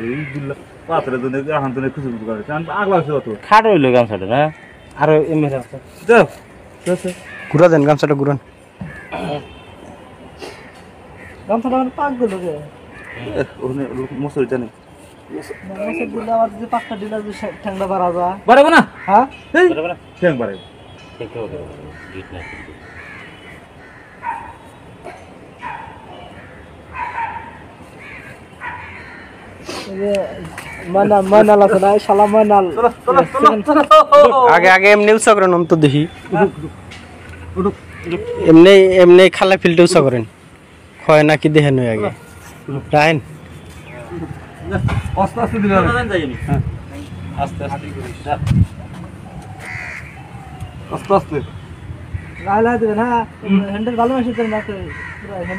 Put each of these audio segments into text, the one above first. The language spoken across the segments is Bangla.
এই দুলা পাতরে দনে আহান দনে খুশি করে কারণ আগলা আছে তো খাট হইলো গামছাটা না আর এমনি আছে দাও দাও ঘুরা দেন গামছাটা ঘুরান গামছাটা মানে পাক গেল রে ওনে মসুরি জানে মশা দিলে আবার যদি পাকটা দিলে যদি ঠান্ডা বাড়া যায় বাড়াবো না হ্যাঁ বরাবর ঠ্যাং বাড়াই ঠিক হবে গিট না মানাল আছে না শালা মানাল আগে আগে এমনি উৎসাহ করেন তো দেখি এমনি এমনি খালা ফিল্টে উৎসাহ করেন হয় নাকি দেখেন আগে রাইন আস্তে আস্তে দিলে আস্তে আস্তে করি আস্তে আস্তে লাইলা দেবে না হ্যান্ডেল ভালো আছে তোর না পুরো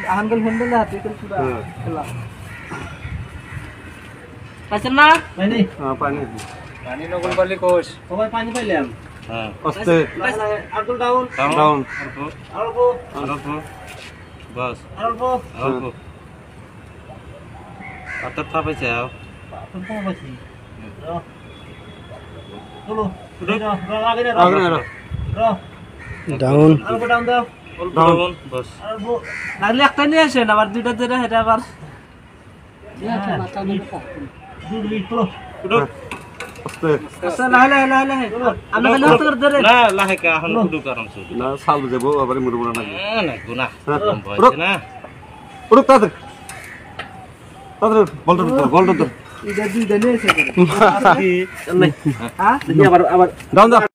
হ্যান্ডেল হ্যান্ডেল হাতে করে পুরো খেলা পাইছেন না পানি হ্যাঁ পানি পানি নগল বলি কোষ সবাই পানি পাইলাম হ্যাঁ আস্তে আব্দুল ডাউন ডাউন অল্প বাস অল্প অল্প আতর পাবে যাও অল্প পাইছি চলো আগে ডাউন অল্প ডাউন দাও ডাউন বাস অল্প লাগলে একটা নিয়ে আসেন আবার দুইটা ধরে এটা আবার আস্তে আচ্ছা লাইলা লাইলা আমি খালি হাত করে ধরে না লাহেকা এখন কুডু কারণ শুধু না সাল যাবো আবার মুড় না না গুনা কম হইছে না উড়ক তাড়াতাড়ি তাড়াতাড়ি বলটা ধর এটা দুইটা নিয়ে এসে হ্যাঁ আবার ডাউন দাও